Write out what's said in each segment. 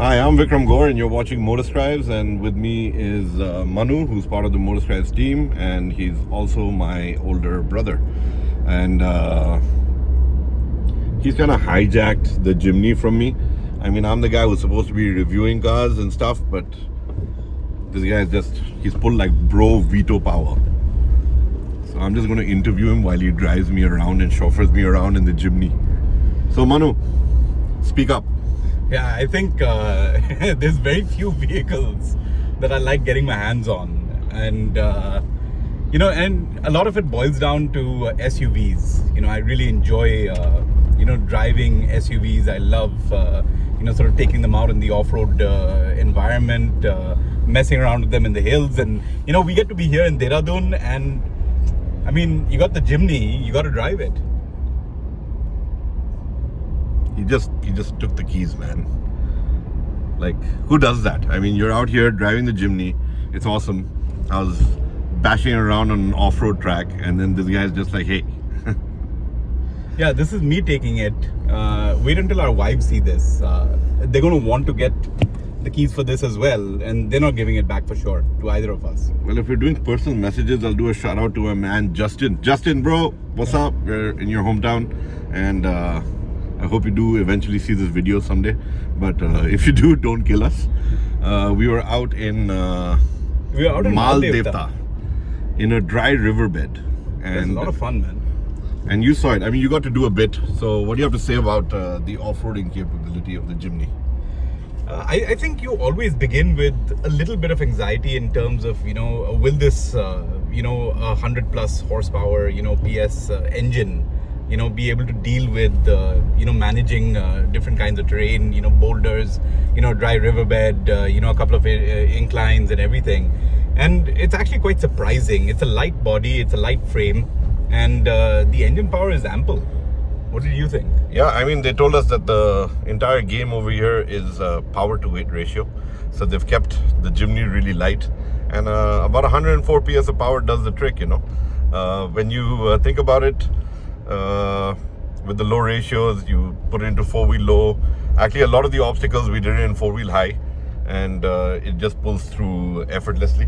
Hi, I'm Vikram Gore, and you're watching Motor Scribes. And with me is Manu, who's part of the Motor Scribes team, and he's also my older brother. And he's kind of hijacked the Jimny from me. I mean, I'm the guy who's supposed to be reviewing cars and stuff, but this guy is he's pulled like bro veto power. So I'm just going to interview him while he drives me around and chauffeurs me around in the Jimny. So Manu, speak up. Yeah, I think there's very few vehicles that I like getting my hands on, and and a lot of it boils down to SUVs. I really enjoy driving SUVs. I love sort of taking them out in the off-road environment, messing around with them in the hills, and we get to be here in Dehradun, and I mean, you got the Jimny, you got to drive it. He just took the keys, man. Like, who does that? I mean, you're out here driving the Jimny. It's awesome. I was bashing around on an off-road track, and then this guy's just like, hey. Yeah, this is me taking it. Wait until our wives see this. They're going to want to get the keys for this as well, and they're not giving it back for sure to either of us. Well, if you're doing personal messages, I'll do a shout out to my man Justin. Justin, bro, what's up? We're in your hometown, and I hope you do eventually see this video someday. But if you do, don't kill us. We were out in Maldevta in a dry riverbed. And it's a lot of fun, man. And you saw it. I mean, you got to do a bit. So what do you have to say about the off-roading capability of the Jimny? I think you always begin with a little bit of anxiety in terms of, will this, 100 plus horsepower, PS engine, be able to deal with, managing different kinds of terrain, boulders, dry riverbed, a couple of inclines and everything. And it's actually quite surprising. It's a light body, it's a light frame, and the engine power is ample. What did you think? Yeah, I mean, they told us that the entire game over here is power to weight ratio. So they've kept the Jimny really light, and about 104 PS of power does the trick, When you think about it, with the low ratios, you put it into four-wheel low. Actually, a lot of the obstacles we did it in four-wheel high, and it just pulls through effortlessly.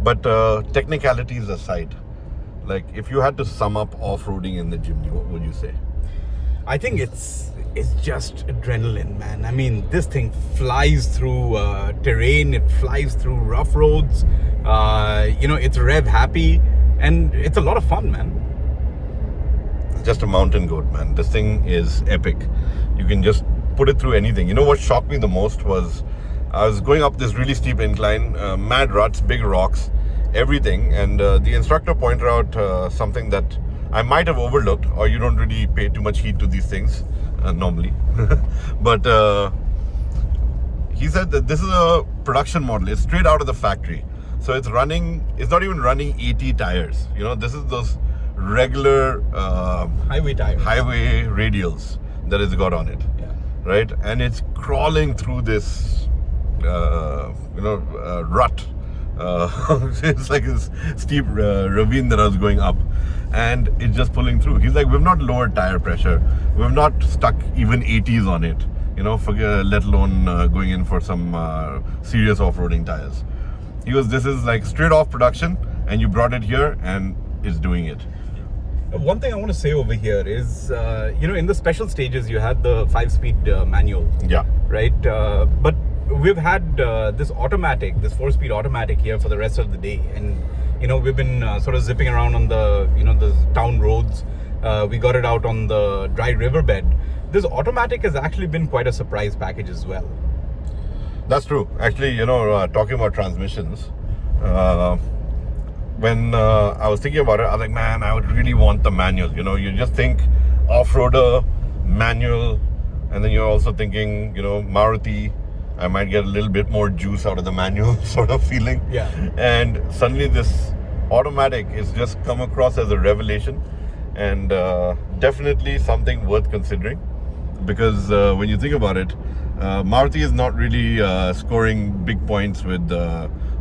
But technicalities aside, like if you had to sum up off-roading in the Jimny, what would you say? I think it's just adrenaline, man. I mean, this thing flies through terrain, it flies through rough roads, it's rev happy, and it's a lot of fun, man. It's just a mountain goat, man. This thing is epic. You can just put it through anything. You know what shocked me the most was I was going up this really steep incline, mad ruts, big rocks, everything, and the instructor pointed out something that I might have overlooked, or you don't really pay too much heed to these things normally. But he said that this is a production model. It's straight out of the factory. So it's not even running 80 tires. This is those regular highway tires, highway radials that it's got on it. Yeah. Right? And it's crawling through this, rut. It's like this steep ravine that I was going up, and it's just pulling through. He's like, we've not lowered tire pressure, we've not stuck even 80s on it, let alone going in for some serious off-roading tires. He goes, this is like straight off production, and you brought it here and it's doing it. One thing I want to say over here is, in the special stages you had the 5-speed manual. Yeah. Right? But we've had this 4-speed automatic here for the rest of the day, and we've been sort of zipping around on the the town roads. We got it out on the dry riverbed. This automatic has actually been quite a surprise package as well. That's true. Actually, talking about transmissions, when I was thinking about it, I was like, man, I would really want the manual. You just think off-roader, manual, and then you're also thinking, Maruti, I might get a little bit more juice out of the manual sort of feeling. Yeah. And suddenly this automatic is just come across as a revelation, and definitely something worth considering, because when you think about it, Maruti is not really scoring big points with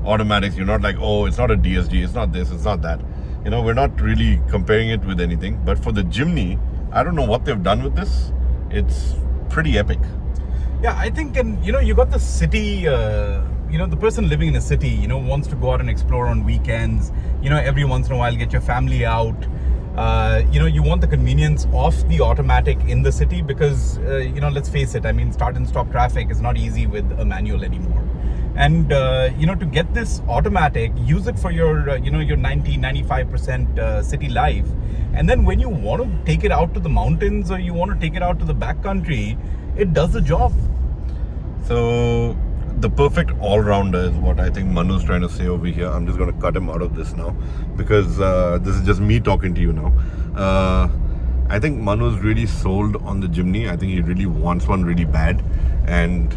automatics. You're not like, oh, it's not a DSG, it's not this, it's not that. We're not really comparing it with anything. But for the Jimny, I don't know what they've done with this. It's pretty epic. Yeah, I think, and you got the city, the person living in a city, wants to go out and explore on weekends, every once in a while get your family out. You want the convenience of the automatic in the city because, let's face it, I mean, start and stop traffic is not easy with a manual anymore. And, to get this automatic, use it for your, your 90-95% city life. And then when you want to take it out to the mountains or you want to take it out to the backcountry, it does the job. So the perfect all-rounder is what I think Manu's trying to say over here. I'm just going to cut him out of this now because this is just me talking to you now. I think Manu's really sold on the Jimny. I think he really wants one really bad. And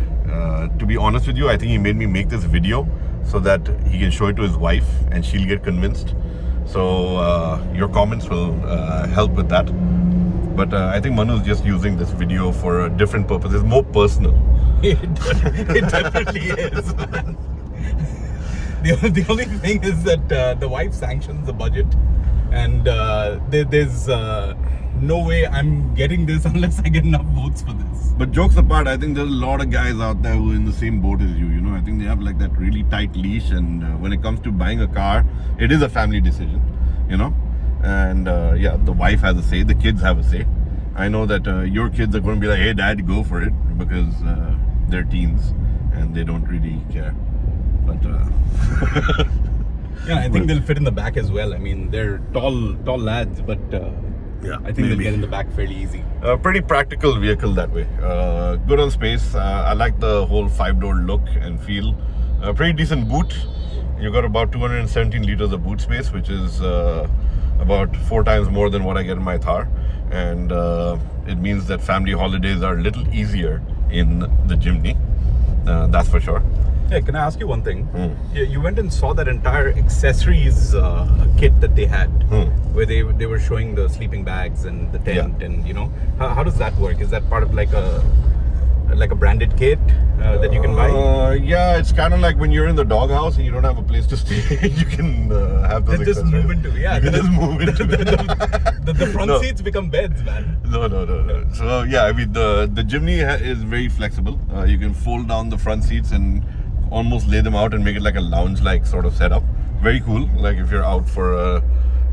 to be honest with you, I think he made me make this video so that he can show it to his wife and she'll get convinced. So your comments will help with that. But I think Manu's just using this video for a different purpose. It's more personal. It definitely is, man. The only thing is that the wife sanctions the budget, and there's no way I'm getting this unless I get enough votes for this. But jokes apart, I think there's a lot of guys out there who are in the same boat as you. I think they have like that really tight leash, and when it comes to buying a car, it is a family decision. And yeah, the wife has a say, the kids have a say. I know that your kids are going to be like, hey dad, go for it, because they're teens and they don't really care. But yeah, I think they'll fit in the back as well. I mean, they're tall lads, but yeah, I think they'll get in the back fairly easy. Pretty practical vehicle that way. Good on space. I like the whole 5-door look and feel. Pretty decent boot. You got about 217 liters of boot space, which is about 4 times more than what I get in my Thar. And it means that family holidays are a little easier in the Jimny. That's for sure. Yeah, can I ask you one thing? You went and saw that entire accessories kit that they had, where they were showing the sleeping bags and the tent, and how does that work? Is that part of like a branded kit that you can buy? Yeah, it's kind of like when you're in the doghouse and you don't have a place to stay. You can have those. Just move into it. Yeah, you can just move into the front seats become beds, man. No. So yeah, I mean the Jimny is very flexible. You can fold down the front seats and almost lay them out and make it like a lounge-like sort of setup. Very cool. Like if you're out for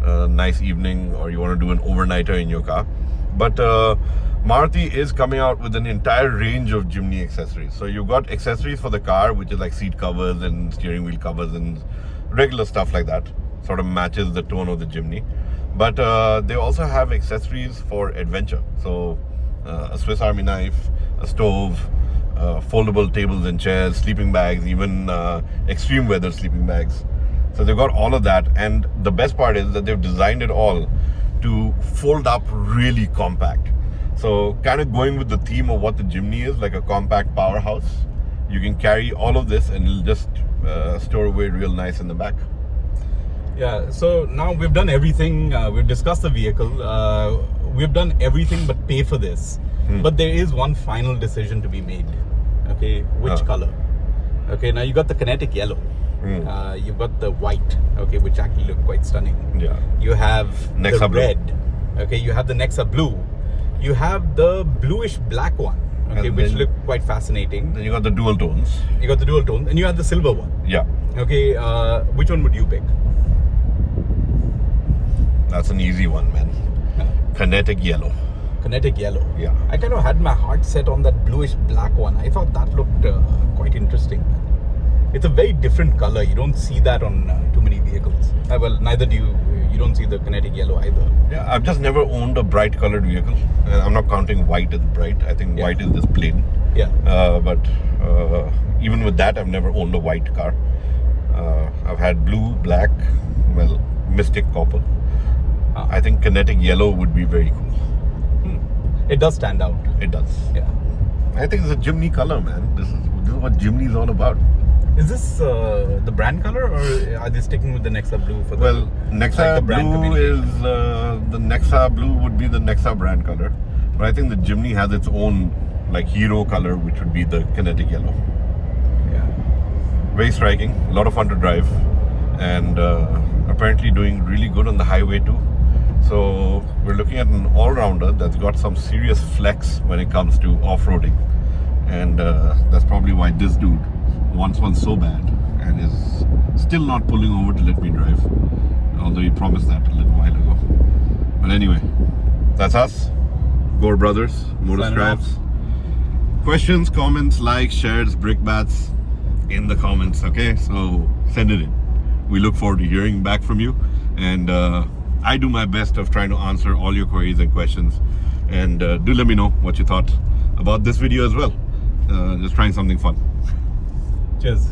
a nice evening or you want to do an overnighter in your car. But Maruti is coming out with an entire range of Jimny accessories. So you've got accessories for the car, which is like seat covers and steering wheel covers and regular stuff like that. Sort of matches the tone of the Jimny. But they also have accessories for adventure. So a Swiss Army knife, a stove, foldable tables and chairs, sleeping bags, even extreme weather sleeping bags. So they've got all of that. And the best part is that they've designed it all to fold up really compact. So kind of going with the theme of what the Jimny is, like a compact powerhouse. You can carry all of this and it'll just store away real nice in the back. Yeah, so now we've done everything. We've discussed the vehicle. We've done everything but pay for this. But there is one final decision to be made. Okay, which color? Okay, now you got the kinetic yellow. You've got the white, okay, which actually look quite stunning. Yeah. You have Nexa the blue. red. Okay, you have the Nexa blue. You have the bluish black one, okay, And which then- look quite fascinating. Then you got the dual tones. You got the dual tone, and you have the silver one. Yeah. Okay, which one would you pick? That's an easy one, man. Kinetic yellow. Kinetic yellow. Yeah. I kind of had my heart set on that bluish black one. I thought that looked quite interesting. It's a very different color. You don't see that on too many vehicles. Well, neither do you. You don't see the kinetic yellow either. Yeah, I've just never owned a bright colored vehicle. I'm not counting white as bright. I think white is just plain. Yeah. But even with that, I've never owned a white car. I've had blue, black, well, mystic copper. I think kinetic yellow would be very cool. It does stand out. It does. Yeah. I think it's a Jimny color, man. This is what Jimny is all about. Is this the brand color, or are they sticking with the Nexa blue for the? Well, Nexa the brand blue communication? is the Nexa blue would be the Nexa brand color, but I think the Jimny has its own like hero color, which would be the kinetic yellow. Yeah. Very striking, a lot of fun to drive, and apparently doing really good on the highway too. So we're looking at an all-rounder that's got some serious flex when it comes to off-roading. and that's probably why this dude wants one so bad and is still not pulling over to let me drive, although he promised that a little while ago. But anyway, that's us, Gore Brothers, Motor Scraps. Questions, comments, likes, shares, brickbats in the comments, okay? So send it in. We look forward to hearing back from you, and I do my best of trying to answer all your queries and questions, and do let me know what you thought about this video as well. Just trying something fun. Cheers.